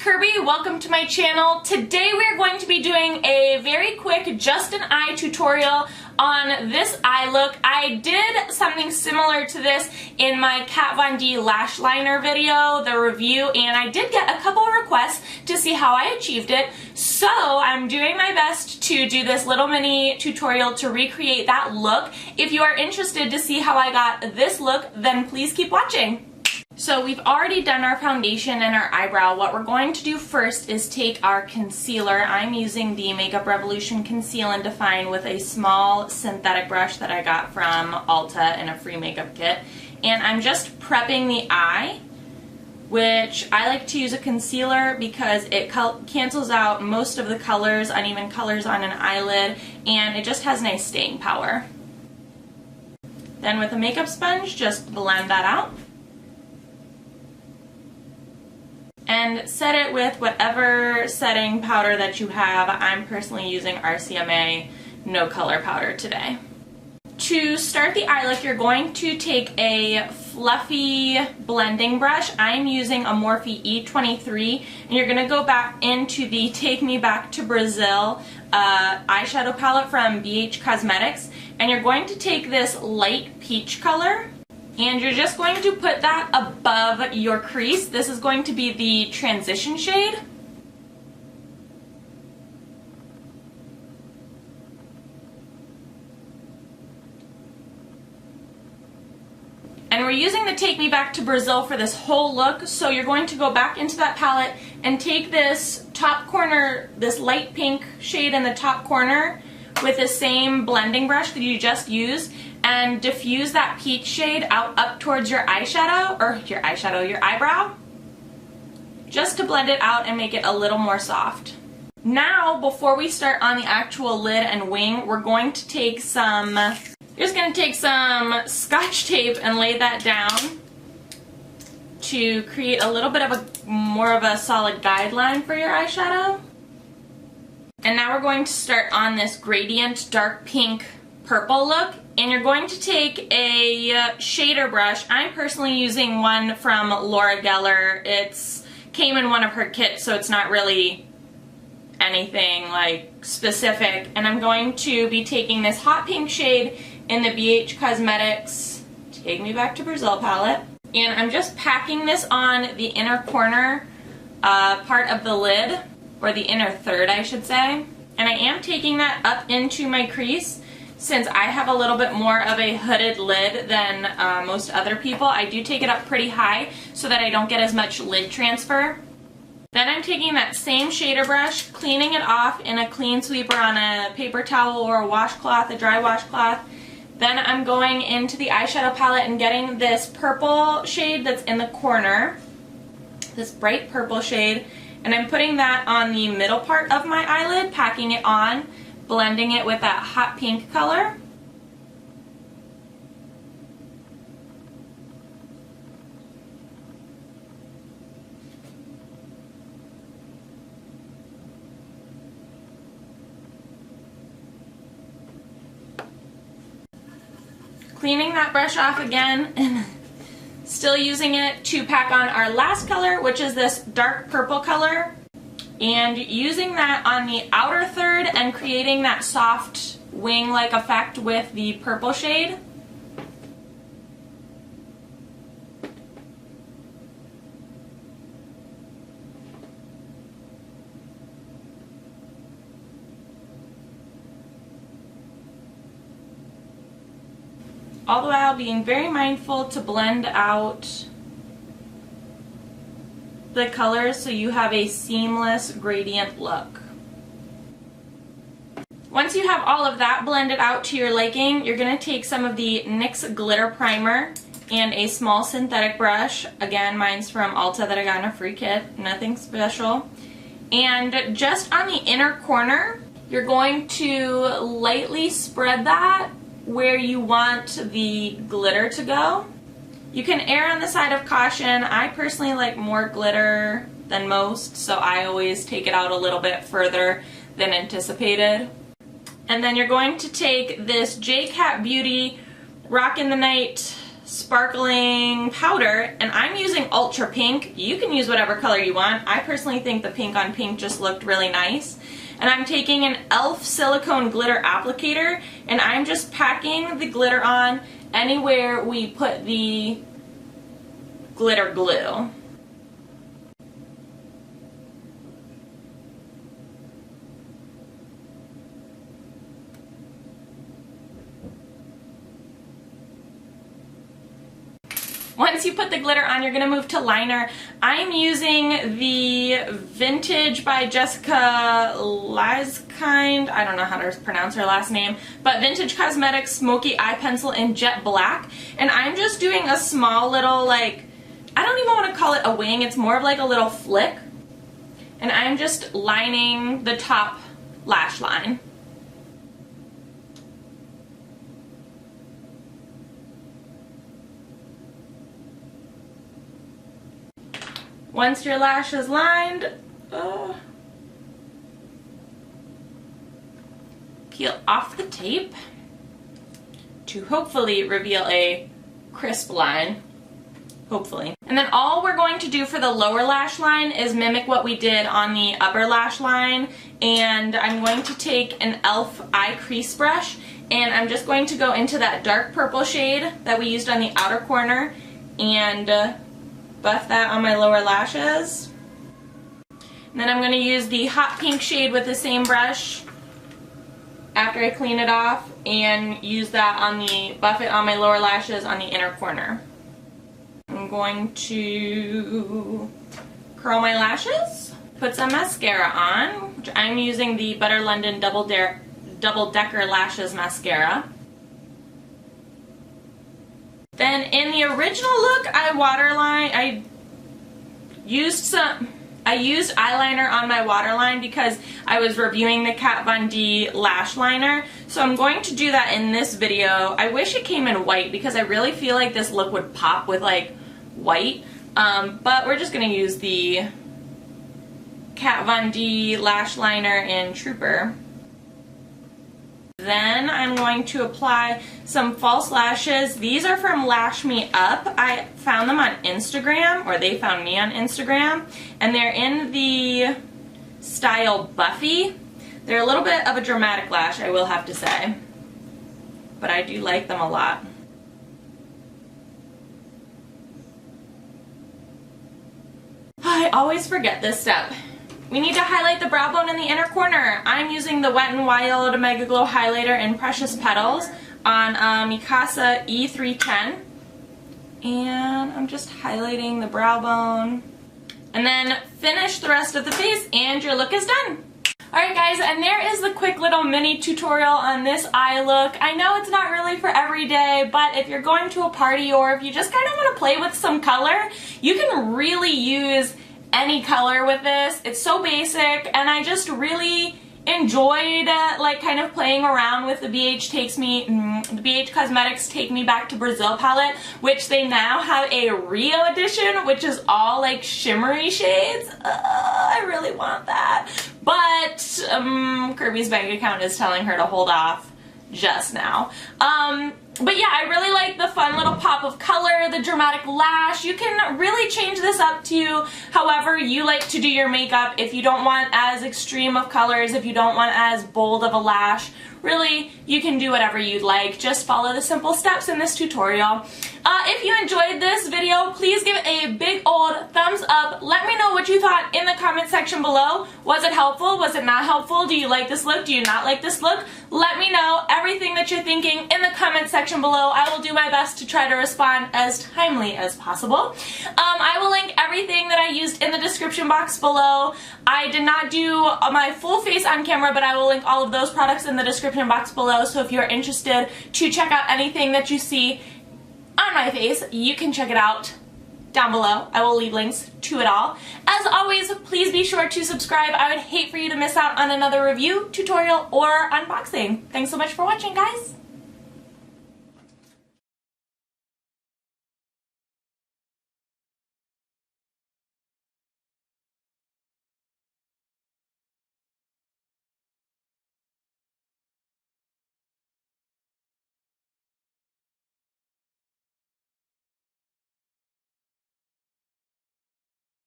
Kirby, welcome to my channel. Today we're going to be doing a very quick just an eye tutorial on this eye look. I did something similar to this in my Kat Von D lash liner video, the review, and I did get a couple requests to see how I achieved it. So I'm doing my best to do this little mini tutorial to recreate that look. If you are interested to see how I got this look, then please keep watching. So we've already done our foundation and our eyebrow. What we're going to do first is take our concealer. I'm using the Makeup Revolution Conceal and Define with a small synthetic brush that I got from Ulta in a free makeup kit. And I'm just prepping the eye, which I like to use a concealer because it cancels out most of the colors, uneven colors on an eyelid, and it just has nice staying power. Then with a makeup sponge, just blend that out. And set it with whatever setting powder that you have. I'm personally using RCMA No Color Powder today. To start the eye look, you're going to take a fluffy blending brush. I'm using a Morphe E23, and you're going to go back into the Take Me Back to Brazil eyeshadow palette from BH Cosmetics, and you're going to take this light peach color, and you're just going to put that above your crease. This is going to be the transition shade. And we're using the Take Me Back to Brazil for this whole look, so you're going to go back into that palette and take this top corner, this light pink shade in the top corner with the same blending brush that you just used, and diffuse that peach shade out up towards your eyeshadow, or your eyebrow, just to blend it out and make it a little more soft. Now, before we start on the actual lid and wing, we're going to take some, you're just going to take some Scotch tape and lay that down to create a little bit of a more of a solid guideline for your eyeshadow. And now we're going to start on this gradient dark pink purple look, and you're going to take a shader brush. I'm personally using one from Laura Geller. It's came in one of her kits, so it's not really anything like specific. And I'm going to be taking this hot pink shade in the BH Cosmetics Take Me Back to Brazil palette, and I'm just packing this on the inner corner part of the lid, or the inner third, I should say. And I am taking that up into my crease. Since I have a little bit more of a hooded lid than most other people, I do take it up pretty high so that I don't get as much lid transfer. Then I'm taking that same shader brush, cleaning it off in a clean sweeper on a paper towel or a washcloth, a dry washcloth. Then I'm going into the eyeshadow palette and getting this purple shade that's in the corner, this bright purple shade, and I'm putting that on the middle part of my eyelid, packing it on, blending it with that hot pink color. Cleaning that brush off again and still using it to pack on our last color, which is this dark purple color, and using that on the outer third and creating that soft wing-like effect with the purple shade. All the while being very mindful to blend out the colors so you have a seamless gradient look. Once you have all of that blended out to your liking, you're going to take some of the NYX Glitter Primer and a small synthetic brush. Again, mine's from Ulta that I got in a free kit, nothing special. And just on the inner corner, you're going to lightly spread that where you want the glitter to go. You can err on the side of caution. I personally like more glitter than most, so I always take it out a little bit further than anticipated. And then you're going to take this j.cat Beauty Rock in the Night sparkling powder, and I'm using Ultra Pink. You can use whatever color you want. I personally think the pink on pink just looked really nice. And I'm taking an e.l.f. silicone glitter applicator, and I'm just packing the glitter on anywhere we put the glitter glue. Once you put the glitter on, you're going to move to liner. I'm using the Vintage by Jessica Laskind. I don't know how to pronounce her last name, but Vintage Cosmetics Smoky Eye Pencil in Jet Black. And I'm just doing a small little, like, I don't even want to call it a wing. It's more of like a little flick. And I'm just lining the top lash line. Once your lash is lined, peel off the tape to hopefully reveal a crisp line. Hopefully. And then all we're going to do for the lower lash line is mimic what we did on the upper lash line. And I'm going to take an e.l.f. eye crease brush, and I'm just going to go into that dark purple shade that we used on the outer corner and buff that on my lower lashes. And then I'm going to use the hot pink shade with the same brush after I clean it off and use that on the, buff it on my lower lashes on the inner corner. I'm going to curl my lashes, put some mascara on, which I'm using the Butter London Double Decker Lashes Mascara. Then in the original look, I used eyeliner on my waterline because I was reviewing the Kat Von D lash liner. So I'm going to do that in this video. I wish it came in white because I really feel like this look would pop with like white. But we're just going to use the Kat Von D lash liner in Trooper. Then I'm going to apply some false lashes. These are from Lash Me Up. I found them on Instagram, or they found me on Instagram, and they're in the style Buffy. They're a little bit of a dramatic lash, I will have to say, but I do like them a lot. I always forget this step. We need to highlight the brow bone in the inner corner. I'm using the Wet n Wild Mega Glow Highlighter in Precious Petals on Mikasa E310. And I'm just highlighting the brow bone. And then finish the rest of the face and your look is done. Alright guys, and there is the quick little mini tutorial on this eye look. I know it's not really for every day, but if you're going to a party or if you just kind of want to play with some color, you can really use any color with this. It's so basic, and I just really enjoyed like kind of playing around with the BH Cosmetics Take Me Back to Brazil palette, which they now have a Rio edition, which is all like shimmery shades. I really want that, but Kirby's bank account is telling her to hold off just now. But yeah, I really like the fun little pop of color, the dramatic lash. You can really change this up to however you like to do your makeup. If you don't want as extreme of colors, if you don't want as bold of a lash, really, you can do whatever you'd like. Just follow the simple steps in this tutorial. If you enjoyed this video, please give it a big old thumbs up. Let me know what you thought in the comment section below. Was it helpful? Was it not helpful? Do you like this look? Do you not like this look? Let me know everything that you're thinking in the comment section below. I will do my best to try to respond as timely as possible. I will link everything that I used in the description box below. I did not do my full face on camera, but I will link all of those products in the description box below, so if you're interested to check out anything that you see on my face, you can check it out down below. I will leave links to it all. As always, please be sure to subscribe. I would hate for you to miss out on another review, tutorial, or unboxing. Thanks so much for watching, guys.